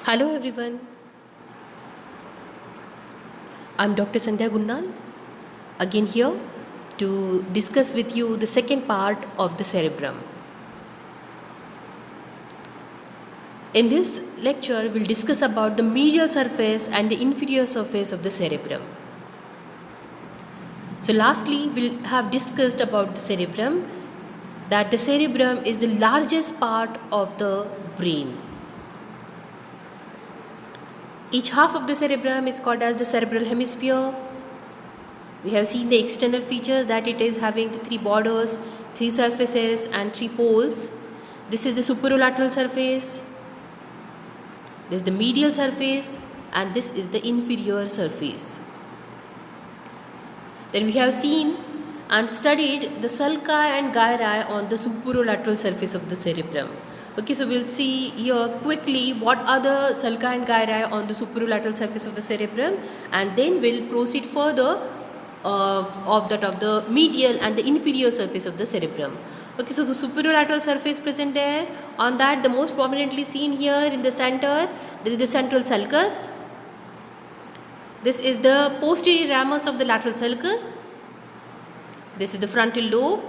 Hello everyone, I'm Dr. Sandhya Gunnal again here to discuss with you the second part of the cerebrum. In this lecture, we'll discuss about the medial surface and the inferior surface of the cerebrum. So lastly, we'll have discussed about the cerebrum, that the cerebrum is the largest part of the brain. Each half of the cerebrum is called as the cerebral hemisphere. We have seen the external features, that it is having the three borders, three surfaces and three poles. This is the superolateral surface, this is the medial surface, and this is the inferior surface. Then we have seen and studied the sulci and gyri on the superolateral surface of the cerebrum. Okay, so we'll see here quickly what are the sulci and gyri on the superolateral surface of the cerebrum, and then we'll proceed further of the medial and the inferior surface of the cerebrum. Okay, so the superolateral surface present there. On that, the most prominently seen here in the center, there is the central sulcus. This is the posterior ramus of the lateral sulcus. This is the frontal lobe.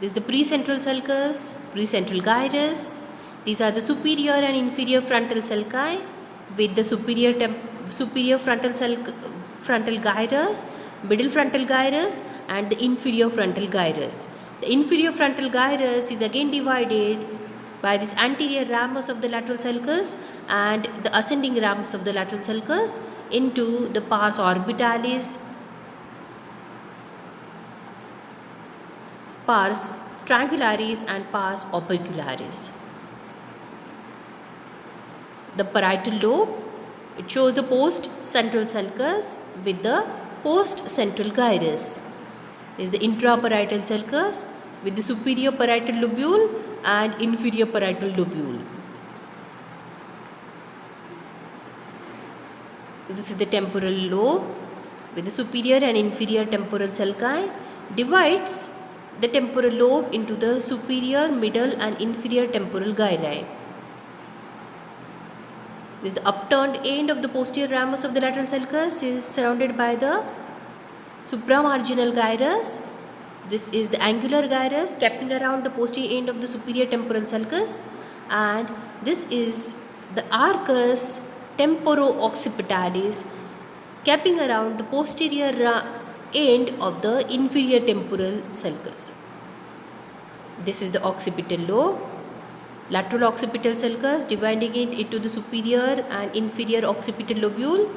This is the precentral sulcus, precentral gyrus. These are the superior and inferior frontal sulci with the superior frontal gyrus, middle frontal gyrus, and the inferior frontal gyrus. The inferior frontal gyrus is again divided by this anterior ramus of the lateral sulcus and the ascending ramus of the lateral sulcus into the pars orbitalis, pars triangularis, and pars opercularis. The parietal lobe, it shows the post-central sulcus with the post-central gyrus. There is the intraparietal sulcus with the superior parietal lobule and inferior parietal lobule. This is the temporal lobe with the superior and inferior temporal sulci, divides the temporal lobe into the superior, middle, and inferior temporal gyri. This is the upturned end of the posterior ramus of the lateral sulcus is surrounded by the supramarginal gyrus. This is the angular gyrus capping around the posterior end of the superior temporal sulcus, and this is the arcus temporo-occipitalis capping around the posterior end of the inferior temporal sulcus. This is the occipital lobe, lateral occipital sulcus dividing it into the superior and inferior occipital lobule.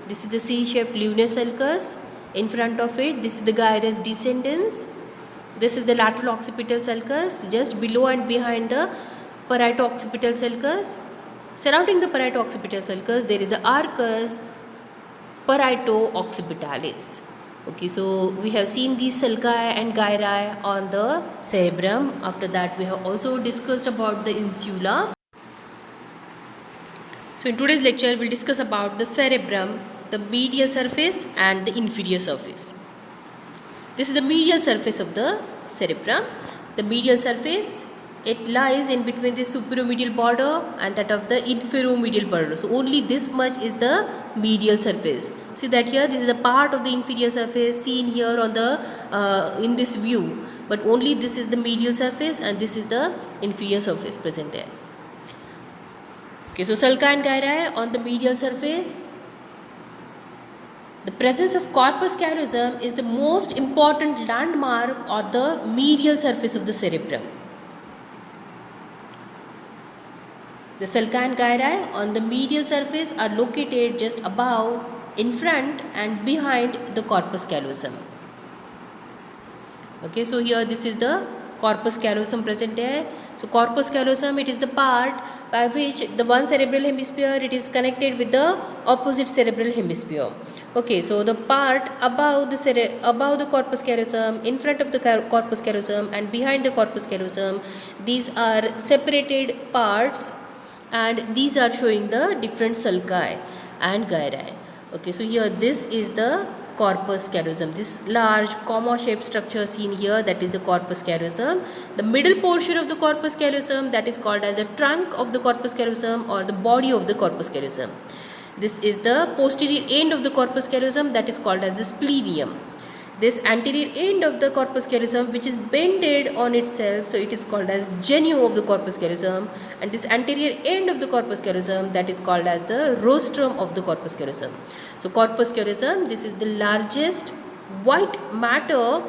This is the C-shaped lunar sulcus. In front of it, this is the gyrus descendens. This is the lateral occipital sulcus just below and behind the parieto-occipital sulcus. Surrounding the parieto-occipital sulcus, there is the arcus parieto-occipitalis. Okay, so we have seen these sulci and gyri on the cerebrum. After that, we have also discussed about the insula. So in today's lecture, we'll discuss about the cerebrum, the medial surface and the inferior surface. This is the medial surface of the cerebrum. The medial surface, it lies in between the superomedial border and that of the inferomedial border. So only this much is the medial surface. See that here, this is the part of the inferior surface seen here on the in this view. But only this is the medial surface and this is the inferior surface present there. Okay, so sulci and gyri on the medial surface. The presence of corpus callosum is the most important landmark on the medial surface of the cerebrum. The sulci and gyri on the medial surface are located just above, in front and behind the corpus callosum. Okay, so here this is the corpus callosum present there. So corpus callosum, it is the part by which the one cerebral hemisphere, it is connected with the opposite cerebral hemisphere. Okay, so the part above the corpus callosum, in front of the corpus callosum and behind the corpus callosum, these are separated parts and these are showing the different sulci and gyri. Okay, so here this is the corpus callosum. This large comma-shaped structure seen here, that is the corpus callosum. The middle portion of the corpus callosum, that is called as the trunk of the corpus callosum or the body of the corpus callosum. This is the posterior end of the corpus callosum, that is called as the splenium. This anterior end of the corpus callosum, which is bended on itself, so it is called as genu of the corpus callosum, and this anterior end of the corpus callosum, that is called as the rostrum of the corpus callosum. So corpus callosum, this is the largest white matter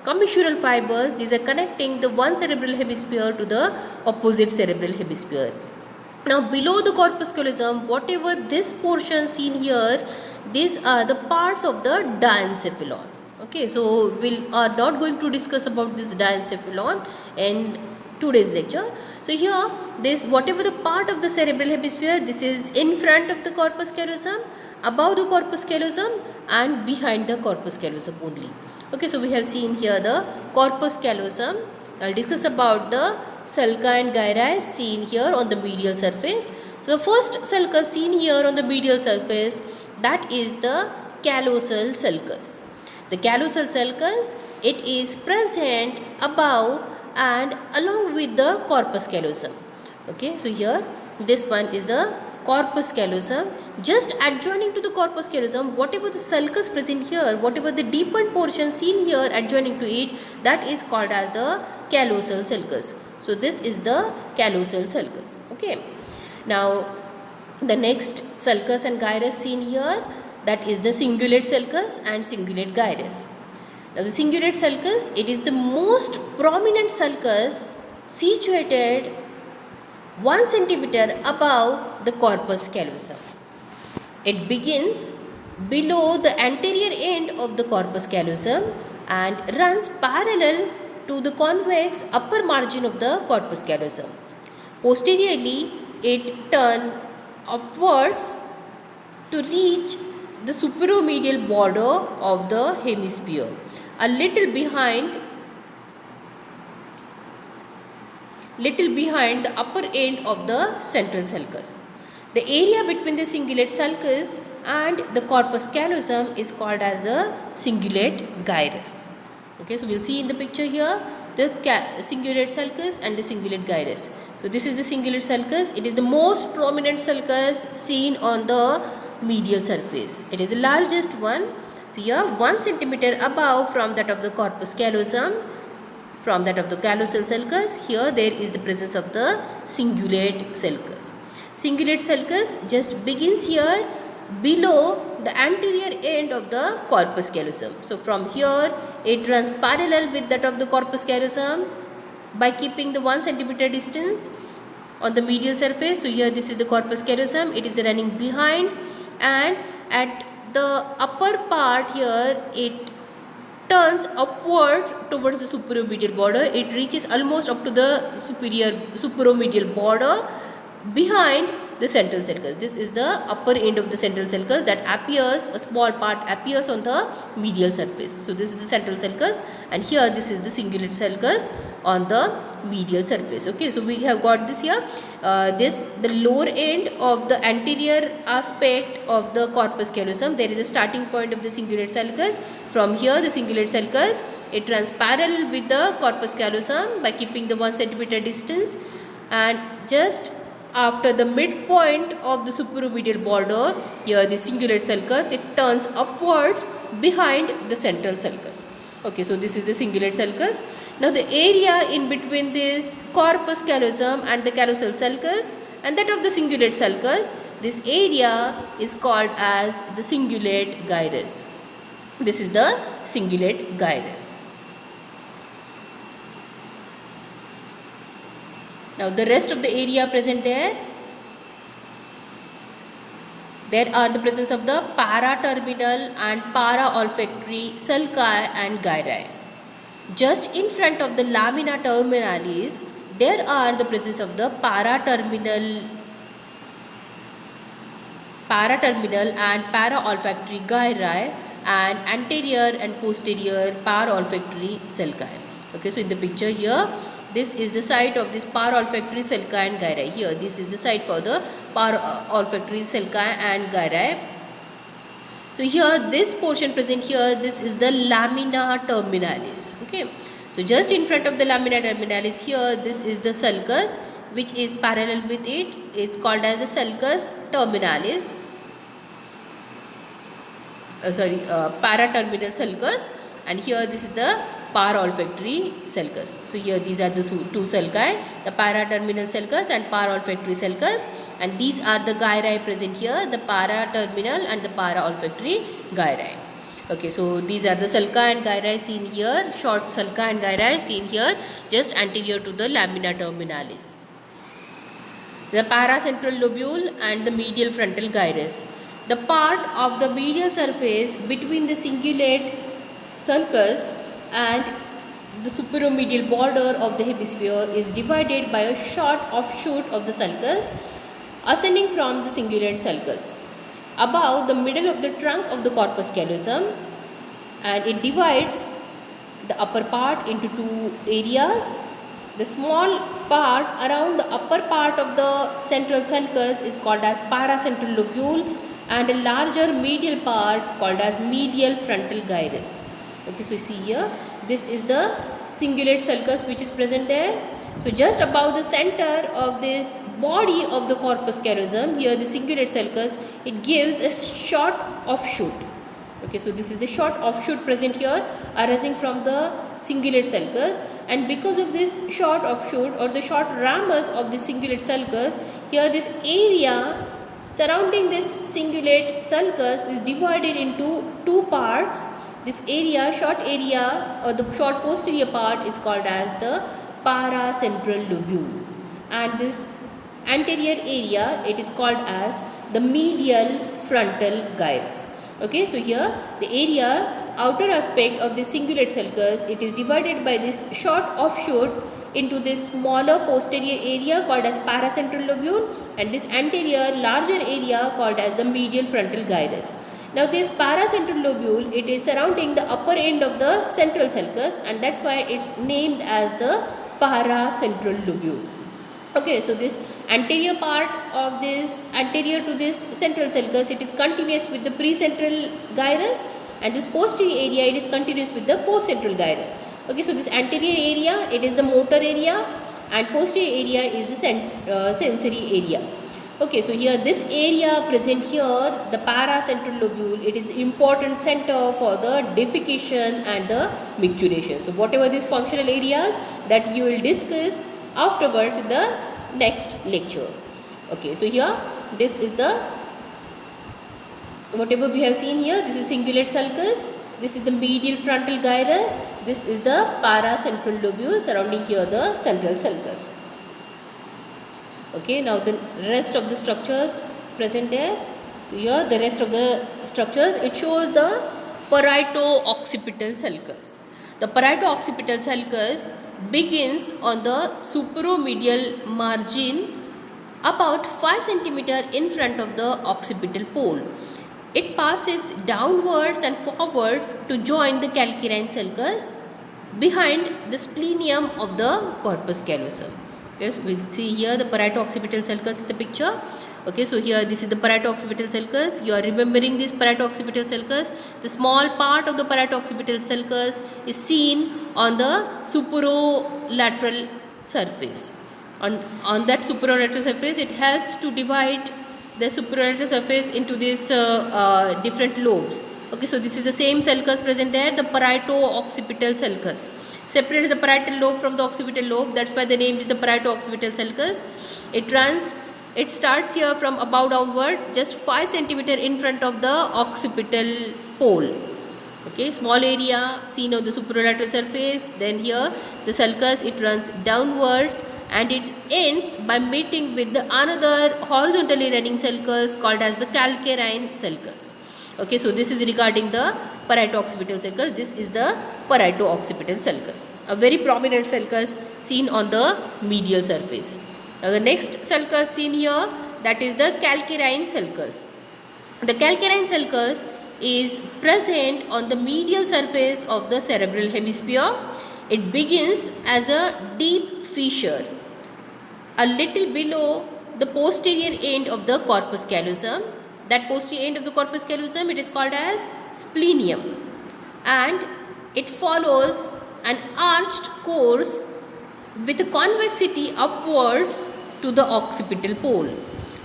commissural fibers. These are connecting the one cerebral hemisphere to the opposite cerebral hemisphere. Now below the corpus callosum, whatever this portion seen here, these are the parts of the diencephalon. Okay, so we are not going to discuss about this diencephalon in today's lecture. So here, this whatever the part of the cerebral hemisphere, this is in front of the corpus callosum, above the corpus callosum, and behind the corpus callosum only. Okay, so we have seen here the corpus callosum. I'll discuss about the sulci and gyri seen here on the medial surface. So the first sulcus seen here on the medial surface, that is the callosal sulcus. The callosal sulcus, it is present above and along with the corpus callosum. Okay, so here this one is the corpus callosum. Just adjoining to the corpus callosum, whatever the sulcus present here, whatever the deepened portion seen here adjoining to it, that is called as the callosal sulcus. So this is the callosal sulcus. Okay. Now the next sulcus and gyrus seen here, that is the cingulate sulcus and cingulate gyrus. Now the cingulate sulcus, it is the most prominent sulcus situated 1 centimeter above the corpus callosum. It begins below the anterior end of the corpus callosum and runs parallel to the convex upper margin of the corpus callosum. Posteriorly, it turns upwards to reach the superomedial border of the hemisphere, a little behind the upper end of the central sulcus. The area between the cingulate sulcus and the corpus callosum is called as the cingulate gyrus. Okay, so we'll see in the picture here the cingulate sulcus and the cingulate gyrus. So this is the cingulate sulcus. It is the most prominent sulcus seen on the medial surface. It is the largest one. So here 1 centimeter above from that of the corpus callosum, from that of the callosal sulcus, here there is the presence of the cingulate sulcus. Cingulate sulcus just begins here below the anterior end of the corpus callosum. So from here it runs parallel with that of the corpus callosum by keeping the 1 centimeter distance on the medial surface. So here this is the corpus callosum, it is running behind, and at the upper part here it turns upwards towards the superomedial border. It reaches almost up to the superomedial border behind the central sulcus. This is the upper end of the central sulcus that appears, a small part appears on the medial surface. So this is the central sulcus, and here this is the cingulate sulcus on the medial surface. Okay, so we have got this here. The lower end of the anterior aspect of the corpus callosum, there is a starting point of the cingulate sulcus. From here the cingulate sulcus, it runs parallel with the corpus callosum by keeping the 1 centimeter distance, and just after the midpoint of the superomedial border, here the cingulate sulcus, it turns upwards behind the central sulcus. Okay, so this is the cingulate sulcus. Now the area in between this corpus callosum and the callosal sulcus and that of the cingulate sulcus, this area is called as the cingulate gyrus. This is the cingulate gyrus. Now the rest of the area present there are the presence of the paraterminal and paraolfactory sulci and gyri. Just in front of the lamina terminalis, there are the presence of the paraterminal and paraolfactory gyri and anterior and posterior paraolfactory sulci. Okay, so in the picture here, this is the site of this paraolfactory sulci and gyri. Here, this is the site for the paraolfactory sulci and gyri. So here this portion present here, this is the lamina terminalis. Okay, so just in front of the lamina terminalis here, this is the sulcus which is parallel with it. It's called as the sulcus terminalis. Paraterminal sulcus, and here this is the paraolfactory sulcus. So here these are the two sulci, the paraterminal sulcus and paraolfactory sulcus, and these are the gyri present here, the paraterminal and the paraolfactory gyri. Okay, so these are the sulci and gyri seen here, short sulci and gyri seen here, just anterior to the lamina terminalis. The paracentral lobule and the medial frontal gyrus. The part of the medial surface between the cingulate sulcus and the superomedial border of the hemisphere is divided by a short offshoot of the sulcus ascending from the cingulate sulcus above the middle of the trunk of the corpus callosum, and it divides the upper part into two areas. The small part around the upper part of the central sulcus is called as paracentral lobule, and a larger medial part called as medial frontal gyrus. Okay, so you see here, this is the cingulate sulcus which is present there. So just above the center of this body of the corpus callosum, here the cingulate sulcus, it gives a short offshoot. Okay, so this is the short offshoot present here arising from the cingulate sulcus, and because of this short offshoot or the short ramus of the cingulate sulcus, here this area surrounding this cingulate sulcus is divided into two parts. This area, short area or the short posterior part is called as the paracentral lobule, and this anterior area, it is called as the medial frontal gyrus. Okay, so here the area, outer aspect of the cingulate sulcus, it is divided by this short offshoot into this smaller posterior area called as paracentral lobule, and this anterior larger area called as the medial frontal gyrus. Now this paracentral lobule, it is surrounding the upper end of the central sulcus, and that's why it's named as the paracentral lobule. Okay, so this anterior part of this, anterior to this central sulcus, it is continuous with the precentral gyrus, and this posterior area, it is continuous with the postcentral gyrus. Okay, so this anterior area, it is the motor area, and posterior area is the sensory area. Okay, so here this area present here, the paracentral lobule, it is the important center for the defecation and the micturition. So whatever these functional areas that you will discuss afterwards in the next lecture. Okay, so here this is the, whatever we have seen here, this is cingulate sulcus, this is the medial frontal gyrus, this is the paracentral lobule surrounding here the central sulcus. Okay, now the rest of the structures present there. So here the rest of the structures, it shows the parieto-occipital sulcus. The parieto-occipital sulcus begins on the superomedial margin about 5 cm in front of the occipital pole. It passes downwards and forwards to join the calcarine sulcus behind the splenium of the corpus callosum. Okay, so we see here the parieto-occipital sulcus in the picture. Okay, so here this is the parieto-occipital sulcus. You are remembering this parieto-occipital sulcus. The small part of the parieto-occipital sulcus is seen on the superolateral surface. On that superolateral surface, it helps to divide the superolateral surface into these different lobes. Okay, so this is the same sulcus present there, the parieto-occipital sulcus. Separates the parietal lobe from the occipital lobe. That's why the name is the parieto-occipital sulcus. It starts here from above downward, just 5 cm in front of the occipital pole. Okay, small area seen on the superolateral surface. Then here the sulcus, it runs downwards and it ends by meeting with the another horizontally running sulcus called as the calcarine sulcus. Okay, so this is regarding the parieto-occipital sulcus. This is the parieto-occipital sulcus, a very prominent sulcus seen on the medial surface. Now the next sulcus seen here, that is the calcarine sulcus. The calcarine sulcus is present on the medial surface of the cerebral hemisphere. It begins as a deep fissure a little below the posterior end of the corpus callosum, that posterior end of the corpus callosum, it is called as splenium, and it follows an arched course with a convexity upwards to the occipital pole,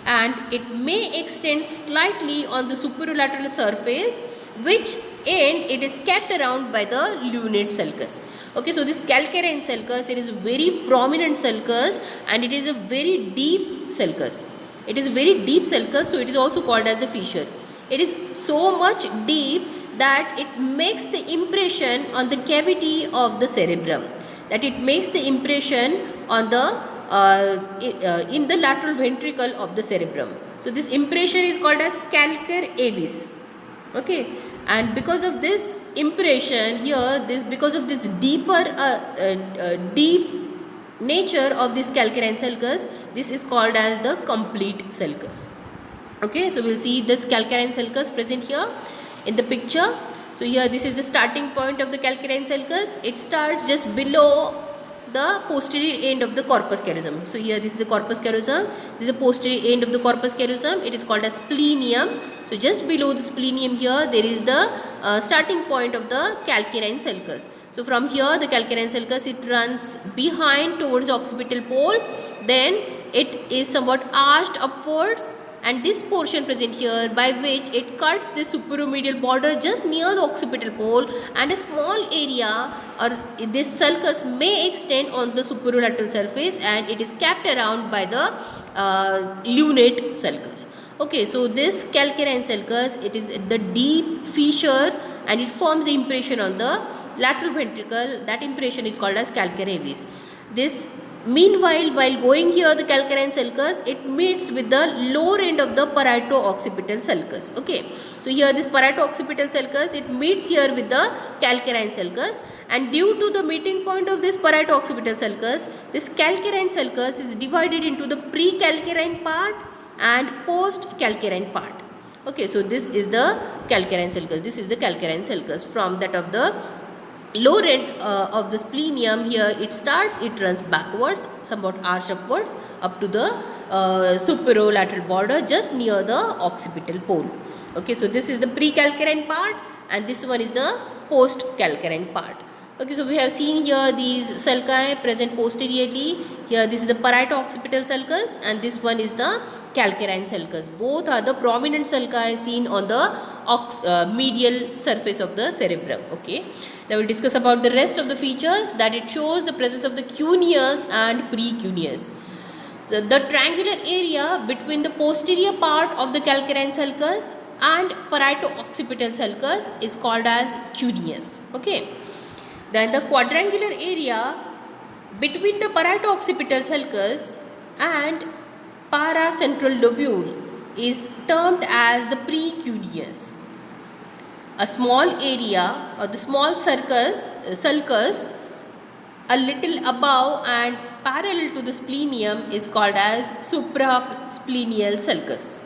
and it may extend slightly on the superolateral surface, which end it is kept around by the lunate sulcus. Okay, so this calcarine sulcus, it is very prominent sulcus, and it is a very deep sulcus. It is a very deep sulcus, so it is also called as the fissure. It is so much deep that it makes the impression on the cavity of the cerebrum, that it makes the impression on the in the lateral ventricle of the cerebrum. So this impression is called as calcar avis. Okay, and because of this impression here, because of this deeper deep nature of this calcarine sulcus, this is called as the complete sulcus. Okay, so we'll see this calcarine sulcus present here in the picture. So here this is the starting point of the calcarine sulcus. It starts just below the posterior end of the corpus callosum. So here this is the corpus callosum, this is the posterior end of the corpus callosum, it is called as splenium. So just below the splenium here, there is the starting point of the calcarine sulcus. So from here the calcarine sulcus, it runs behind towards the occipital pole, then it is somewhat arched upwards, and this portion present here by which it cuts the superomedial border just near the occipital pole, and a small area or this sulcus may extend on the superolateral surface, and it is capped around by the lunate sulcus. Okay, so this calcarine sulcus, it is the deep fissure, and it forms the impression on the lateral ventricle. That impression is called as calcar avis. This meanwhile, while going here the calcarine sulcus, it meets with the lower end of the parieto-occipital sulcus. Okay, so here this parieto-occipital sulcus, it meets here with the calcarine sulcus, and due to the meeting point of this parieto-occipital sulcus, this calcarine sulcus is divided into the pre-calcarine part and post-calcarine part. Okay, so this is the calcarine sulcus, this is the calcarine sulcus. From that of the lower end of the splenium, here it starts, it runs backwards, somewhat arch upwards up to the superolateral border just near the occipital pole. Okay, so this is the pre-calcarine part, and this one is the post-calcarine part. Okay, so we have seen here these sulci present posteriorly. Here this is the parieto-occipital sulcus, and this one is the calcarine sulcus. Both are the prominent sulci seen on the medial surface of the cerebrum. Okay, now we'll discuss about the rest of the features, that it shows the presence of the cuneus and precuneus. So the triangular area between the posterior part of the calcarine sulcus and parieto-occipital sulcus is called as cuneus. Okay, then the quadrangular area between the parieto-occipital sulcus and paracentral lobule is termed as the precuneus. A small area or the small sulcus a little above and parallel to the splenium is called as suprasplenial sulcus.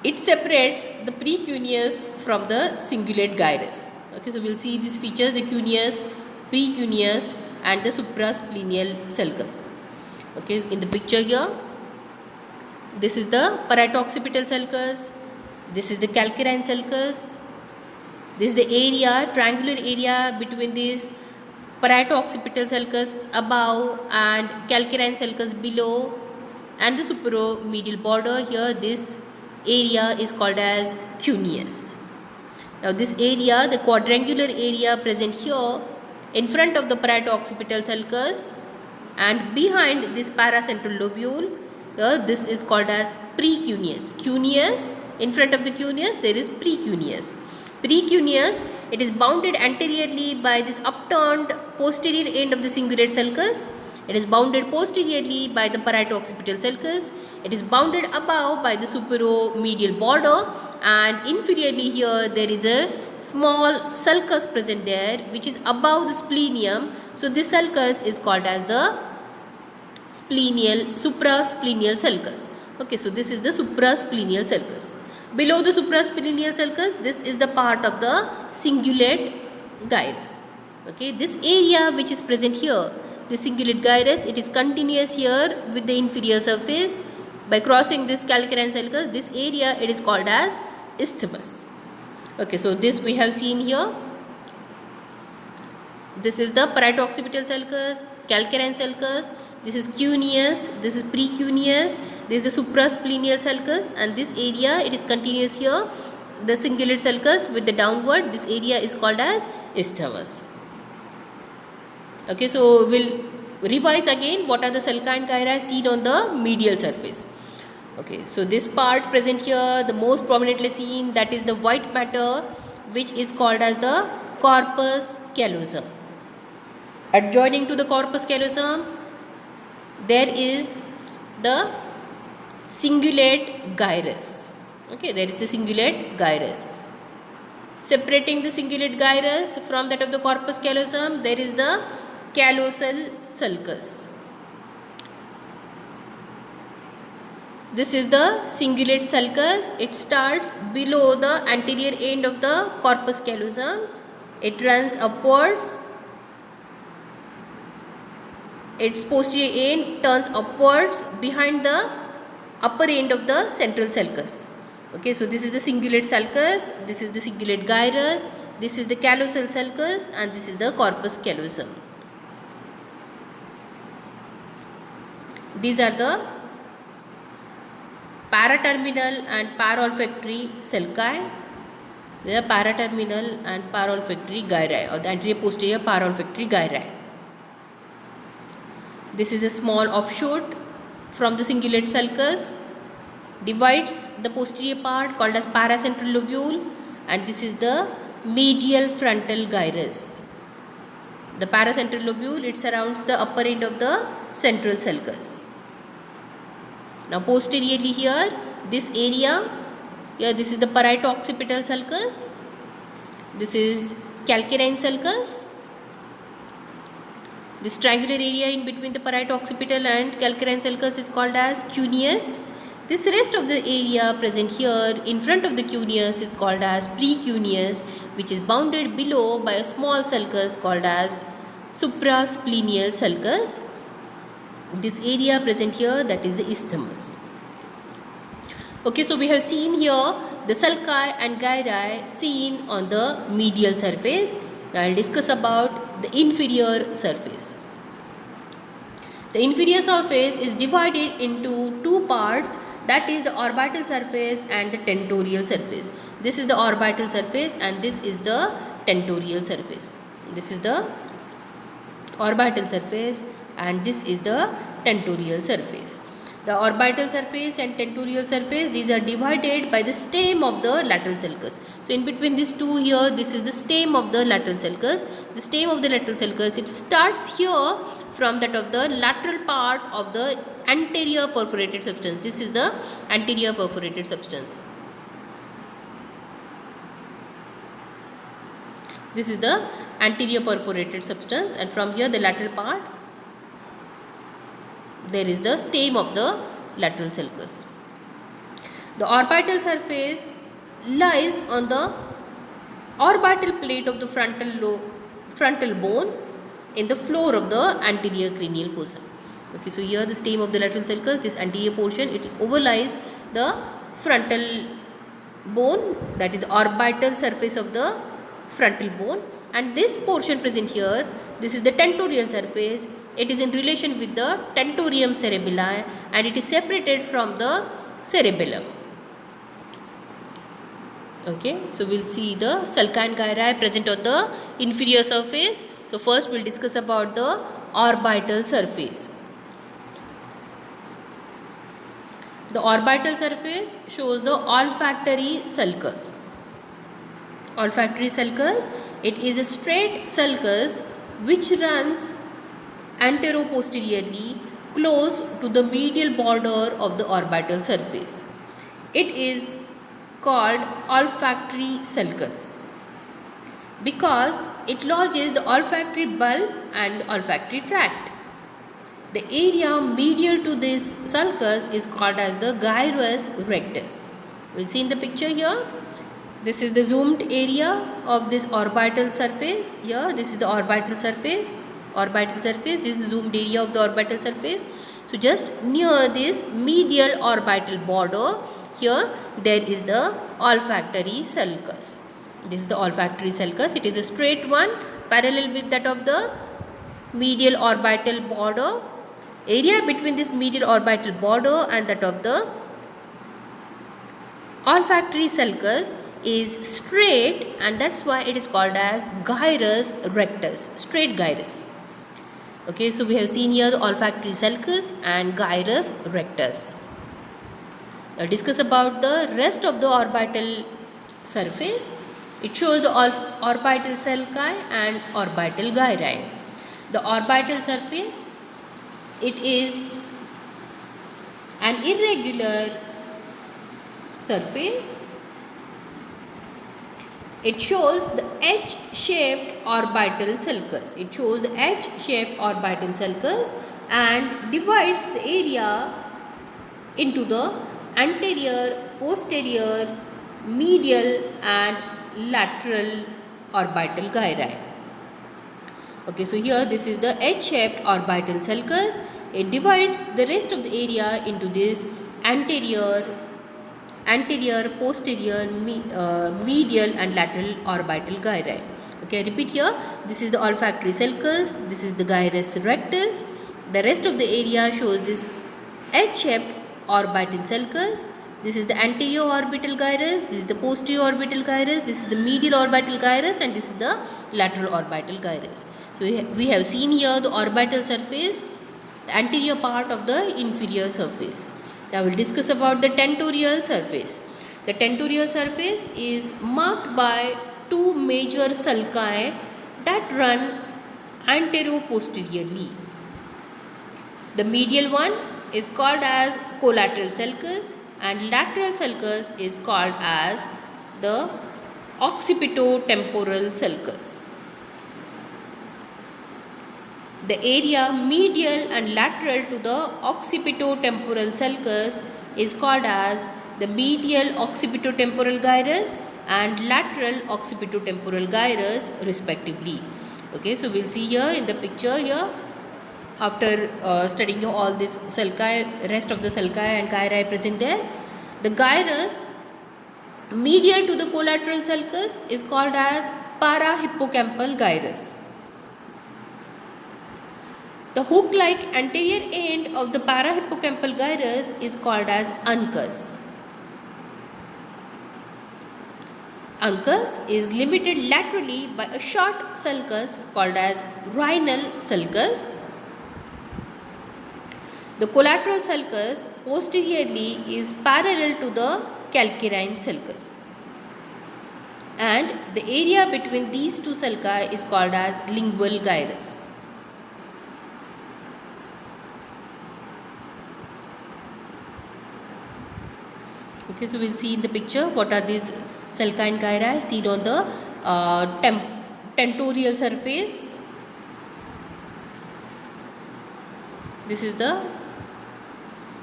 It separates the precuneus from the cingulate gyrus. Okay, so we'll see these features, the cuneus, precuneus and the suprasplenial sulcus. Okay, in the picture here, this is the parieto-occipital sulcus, this is the calcarine sulcus, this is the area, triangular area between this parieto-occipital sulcus above and calcarine sulcus below, and the superomedial border here, this area is called as cuneus. Now this area, the quadrangular area present here in front of the parieto-occipital sulcus and behind this paracentral lobule, here this is called as precuneus. Cuneus, in front of the cuneus there is precuneus. Precuneus, it is bounded anteriorly by this upturned posterior end of the cingulate sulcus. It is bounded posteriorly by the parieto-occipital sulcus. It is bounded above by the superomedial border, and inferiorly here there is a small sulcus present there which is above the splenium. So this sulcus is called as the suprasplenial sulcus. Okay, so this is the suprasplenial sulcus. Below the suprasplenial sulcus, this is the part of the cingulate gyrus. Okay, this area which is present here, the cingulate gyrus, it is continuous here with the inferior surface, By crossing this calcarine sulcus, this area it is called as isthmus. Okay, so this we have seen here. This is the parieto-occipital sulcus, calcarine sulcus. This is cuneus, this is precuneus, this is the suprasplenial sulcus, and this area it is continuous here. The cingulate sulcus with the downward, this area is called as isthmus. Okay, so we'll revise again what are the sulci and gyri seen on the medial surface. Okay, so this part present here, the most prominently seen, that is the white matter, which is called as the corpus callosum. Adjoining to the corpus callosum, there is the cingulate gyrus. Okay, there is the cingulate gyrus. Separating the cingulate gyrus from that of the corpus callosum, there is the callosal sulcus. This is the cingulate sulcus. It starts below the anterior end of the corpus callosum. It runs upwards. Its posterior end turns upwards behind the upper end of the central sulcus. Okay, so this is the cingulate sulcus, this is the cingulate gyrus, this is the callosal sulcus, and this is the corpus callosum. These are the paraterminal and parolfactory sulci. They are paraterminal and parolfactory gyri, or the anterior posterior parolfactory gyri. This is a small offshoot from the cingulate sulcus, divides the posterior part called as paracentral lobule, and this is the medial frontal gyrus. The paracentral lobule, it surrounds the upper end of the central sulcus. Now posteriorly here, this area, here this is the parieto-occipital sulcus, this is calcarine sulcus. This triangular area in between the parieto-occipital and calcarine sulcus is called as cuneus. This rest of the area present here in front of the cuneus is called as precuneus, which is bounded below by a small sulcus called as suprasplenial sulcus. This area present here, that is the isthmus. Okay, so we have seen here the sulci and gyri seen on the medial surface. Now I will discuss about the inferior surface. The inferior surface is divided into two parts, that is the orbital surface and the tentorial surface. This is the orbital surface and this is the tentorial surface. This is the orbital surface and this is the tentorial surface. The orbital surface and tentorial surface, these are divided by the stem of the lateral sulcus. So in between these two here, this is the stem of the lateral sulcus. The stem of the lateral sulcus, it starts here from that of the lateral part of the anterior perforated substance. This is the anterior perforated substance. This is the anterior perforated substance, and from here the lateral part, there is the stem of the lateral sulcus. The orbital surface lies on the orbital plate of the frontal bone in the floor of the anterior cranial fossa. Okay, so here the stem of the lateral sulcus, this anterior portion, it overlies the frontal bone, that is the orbital surface of the frontal bone, and this portion present here, this is the tentorial surface. It is in relation with the tentorium cerebelli and it is separated from the cerebellum. Okay, so we will see the sulci and gyri present on the inferior surface. So first we will discuss about the orbital surface. The orbital surface shows the olfactory sulcus. Olfactory sulcus, it is a straight sulcus which runs antero-posteriorly close to the medial border of the orbital surface. It is called olfactory sulcus because it lodges the olfactory bulb and the olfactory tract. The area medial to this sulcus is called as the gyrus rectus. We will see in the picture here. This is the zoomed area of this orbital surface. Here, this is the orbital surface. This is the zoomed area of the orbital surface. So just near this medial orbital border, here there is the olfactory sulcus. This is the olfactory sulcus. It is a straight one parallel with that of the medial orbital border. Area between this medial orbital border and that of the olfactory sulcus is straight, and that's why it is called as gyrus rectus, straight gyrus. Okay, so we have seen here the olfactory sulcus and gyrus rectus. Now discuss about the rest of the orbital surface. It shows the orbital sulci and orbital gyri. The orbital surface, it is an irregular surface. It shows the H-shaped orbital sulcus. It shows the H-shaped orbital sulcus and divides the area into the anterior, posterior, medial and lateral orbital gyri. Okay, so here this is the H-shaped orbital sulcus. It divides the rest of the area into this anterior, posterior, medial and lateral orbital gyri. Okay, I repeat here, this is the olfactory sulcus, this is the gyrus rectus. The rest of the area shows this H-shaped orbital sulcus. This is the anterior orbital gyrus, this is the posterior orbital gyrus, this is the medial orbital gyrus, and this is the lateral orbital gyrus. So we have seen here the orbital surface, the anterior part of the inferior surface. Now we will discuss about the tentorial surface. The tentorial surface is marked by two major sulci that run antero-posteriorly. The medial one is called as collateral sulcus and lateral sulcus is called as the occipito-temporal sulcus. The area medial and lateral to the occipito-temporal sulcus is called as the medial occipito-temporal gyrus and lateral occipito-temporal gyrus respectively. Okay, so we'll see here in the picture here, after studying all this sulci, rest of the sulci and gyri present there. The gyrus medial to the collateral sulcus is called as parahippocampal gyrus. The hook-like anterior end of the parahippocampal gyrus is called as uncus. Uncus is limited laterally by a short sulcus called as rhinal sulcus. The collateral sulcus posteriorly is parallel to the calcarine sulcus, and the area between these two sulci is called as lingual gyrus. Okay, so we'll see in the picture what are these sulci and gyri seen on the tentorial surface. This is the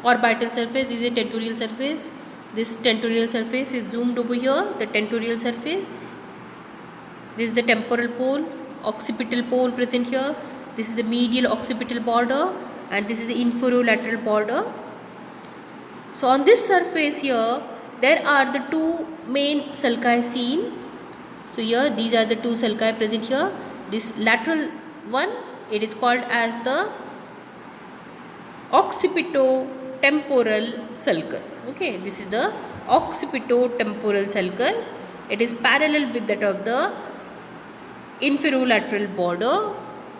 orbital surface, this is a tentorial surface. This tentorial surface is zoomed over here, the tentorial surface. This is the temporal pole, occipital pole present here. This is the medial occipital border and this is the inferolateral border. So on this surface here, there are the two main sulci seen. So here these are the two sulci present here. This lateral one, it is called as the occipito-temporal sulcus. Okay, this is the occipito-temporal sulcus. It is parallel with that of the inferolateral border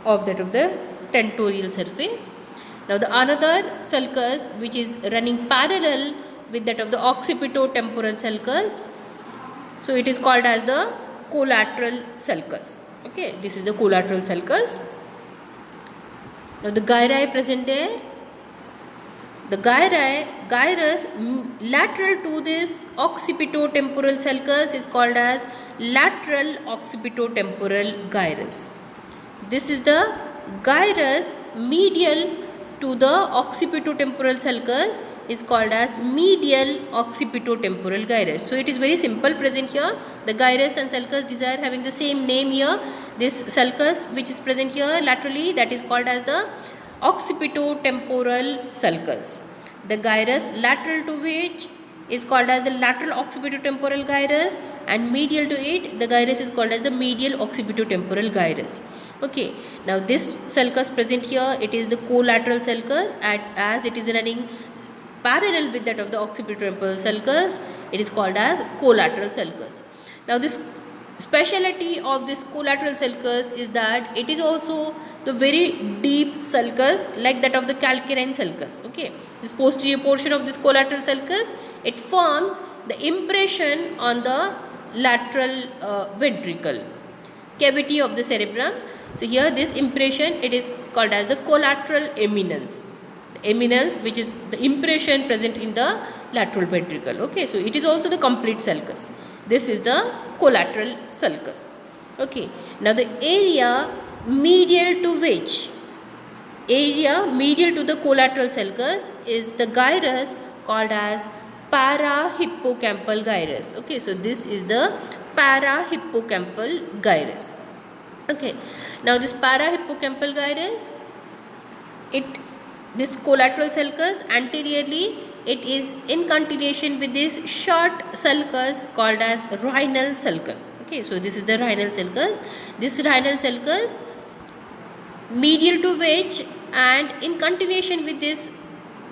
of that of the tentorial surface. Now the another sulcus which is running parallel with that of the occipito-temporal sulcus, so it is called as the collateral sulcus. Okay, this is the collateral sulcus. Now the gyri present there. The gyrus lateral to this occipito-temporal sulcus is called as lateral occipito-temporal gyrus. This is the gyrus medial to the occipito-temporal sulcus is called as medial occipito-temporal gyrus. So it is very simple present here. The gyrus and sulcus, these are having the same name here. This sulcus which is present here laterally, that is called as the occipitotemporal sulcus. The gyrus lateral to which is called as the lateral occipitotemporal gyrus, and medial to it the gyrus is called as the medial occipitotemporal gyrus. Okay, now this sulcus present here, it is the collateral sulcus, as it is running parallel with that of the occipitotemporal sulcus, it is called as collateral sulcus. Now this speciality of this collateral sulcus is that it is also the very deep sulcus like that of the calcarine sulcus. Okay, this posterior portion of this collateral sulcus, it forms the impression on the lateral ventricle cavity of the cerebrum. So here this impression, it is called as the collateral eminence. The eminence, which is the impression present in the lateral ventricle. Okay, so it is also the complete sulcus. This is the collateral sulcus. Okay, now the area medial to which, area medial to the collateral sulcus is the gyrus called as parahippocampal gyrus. Okay, so this is the parahippocampal gyrus. Okay, now this parahippocampal gyrus, this collateral sulcus anteriorly, it is in continuation with this short sulcus called as rhinal sulcus. Okay, so this is the rhinal sulcus. This rhinal sulcus, medial to which and in continuation with this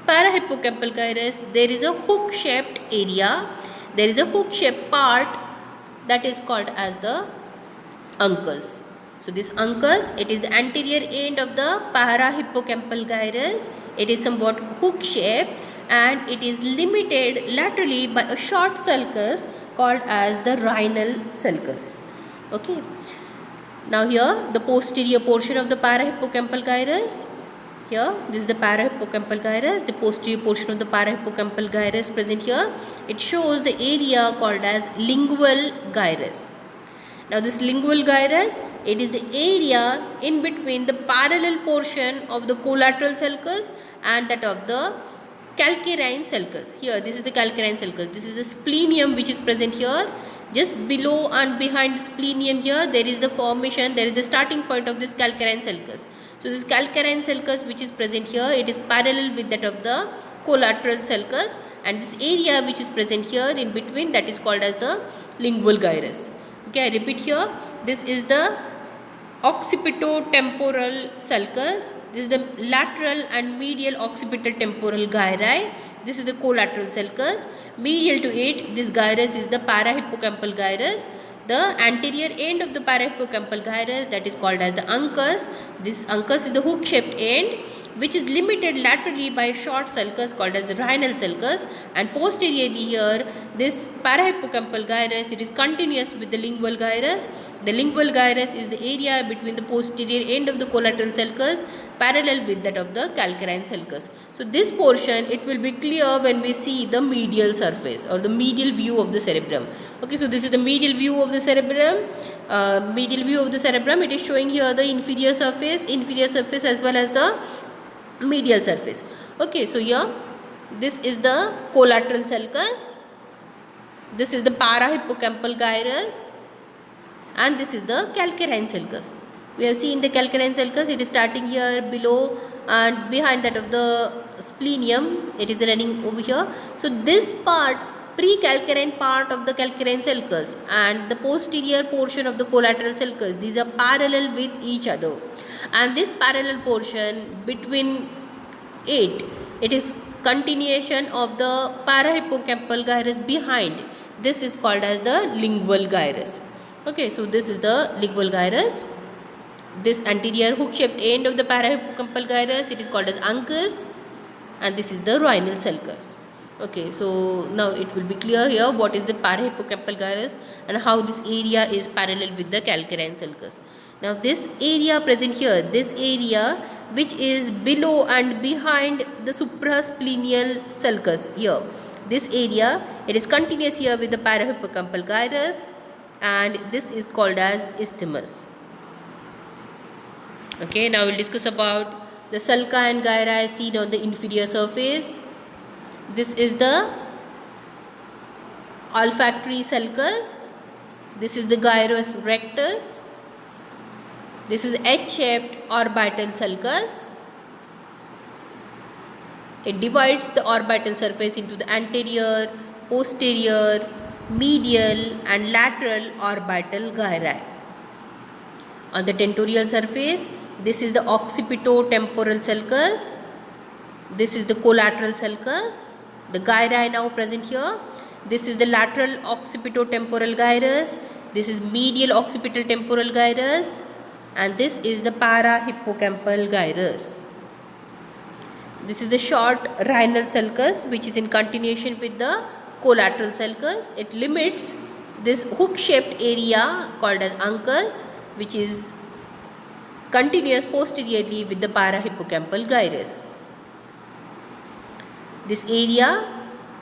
parahippocampal gyrus, there is a hook shaped area, there is a hook shaped part that is called as the uncus. So this uncus, it is the anterior end of the parahippocampal gyrus. It is somewhat hook shaped and it is limited laterally by a short sulcus called as the rhinal sulcus. Okay. Now here the posterior portion of the parahippocampal gyrus. Here this is the parahippocampal gyrus. The posterior portion of the parahippocampal gyrus present here. It shows the area called as lingual gyrus. Now this lingual gyrus, it is the area in between the parallel portion of the collateral sulcus and that of the calcarine sulcus. Here this is the calcarine sulcus. This is the splenium which is present here. Just below and behind the splenium here, there is the formation, there is the starting point of this calcarine sulcus. So this calcarine sulcus which is present here, it is parallel with that of the collateral sulcus, and this area which is present here in between, that is called as the lingual gyrus. Okay, I repeat here, this is the occipitotemporal sulcus, this is the lateral and medial occipital temporal gyri, this is the collateral sulcus, medial to it this gyrus is the parahippocampal gyrus, the anterior end of the parahippocampal gyrus, that is called as the uncus. This uncus is the hook shaped end which is limited laterally by a short sulcus called as the rhinal sulcus, and posteriorly here this parahippocampal gyrus, it is continuous with the lingual gyrus. The lingual gyrus is the area between the posterior end of the collateral sulcus parallel with that of the calcarine sulcus. So this portion, it will be clear when we see the medial surface or the medial view of the cerebrum. Okay, so this is the medial view of the cerebrum. It is showing here the inferior surface as well as the medial surface. Okay, so here this is the collateral sulcus, this is the parahippocampal gyrus, and this is the calcarine sulcus. We have seen the calcarine sulcus, it is starting here below and behind that of the splenium, it is running over here. So this part, pre-calcarine part of the calcarine sulcus and the posterior portion of the collateral sulcus, these are parallel with each other, and this parallel portion between it is continuation of the parahippocampal gyrus behind. This is called as the lingual gyrus. Okay, so this is the lingual gyrus. This anterior hook shaped end of the parahippocampal gyrus, it is called as uncus, and this is the rhinal sulcus. Okay, so now it will be clear here what is the parahippocampal gyrus and how this area is parallel with the calcarine sulcus. Now this area present here, this area which is below and behind the suprasplenial sulcus here, this area, it is continuous here with the parahippocampal gyrus, and this is called as isthmus. Okay, now we will discuss about the sulci and gyri seen on the inferior surface. This is the olfactory sulcus, this is the gyrus rectus, this is H-shaped orbital sulcus, It divides the orbital surface into the anterior, posterior, medial and lateral orbital gyri. On the tentorial surface, this is the occipito-temporal sulcus, this is the collateral sulcus, the gyri now present here. This is the lateral occipito-temporal gyrus, this is medial occipital temporal gyrus, and this is the parahippocampal gyrus. This is the short rhinal sulcus which is in continuation with the collateral sulcus. It limits this hook-shaped area called as uncus, which is continuous posteriorly with the parahippocampal gyrus. This area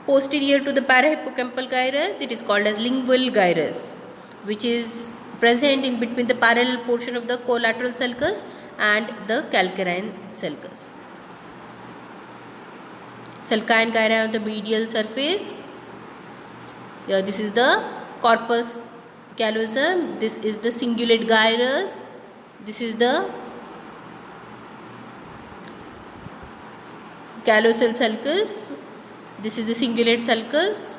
posterior to the parahippocampal gyrus, it is called as lingual gyrus, which is present in between the parallel portion of the collateral sulcus and the calcarine sulcus. Sulci and gyri on the medial surface. Here this is the corpus callosum, this is the cingulate gyrus, this is the callosal sulcus, this is the cingulate sulcus.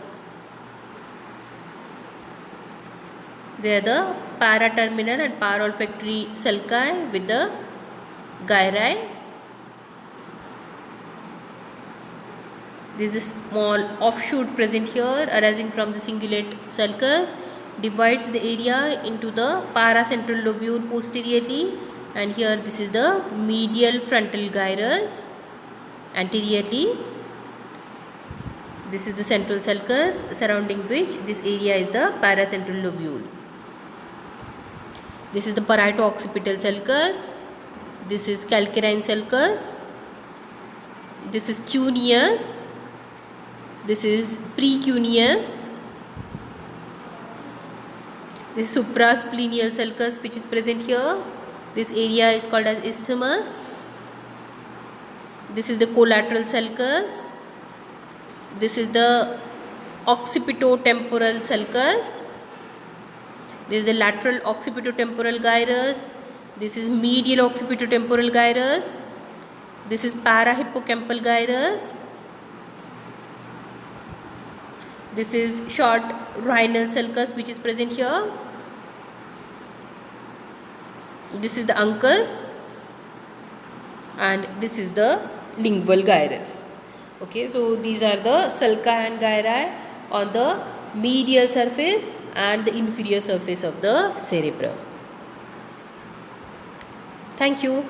They are the paraterminal and parolfactory sulci with the gyri. This is a small offshoot present here arising from the cingulate sulcus, divides the area into the paracentral lobule posteriorly, and here this is the medial frontal gyrus anteriorly. This is the central sulcus surrounding which this area is the paracentral lobule. This is the parieto-occipital sulcus, this is calcarine sulcus, this is cuneus, this is precuneus, this is suprasplenial sulcus which is present here. This area is called as isthmus. This is the collateral sulcus. This is the occipito-temporal sulcus. This is the lateral occipito-temporal gyrus. This is medial occipito-temporal gyrus. This is parahippocampal gyrus. This is short rhinal sulcus which is present here. This is the uncus and this is the lingual gyrus. Okay, so these are the sulci and gyri on the medial surface and the inferior surface of the cerebrum. Thank you.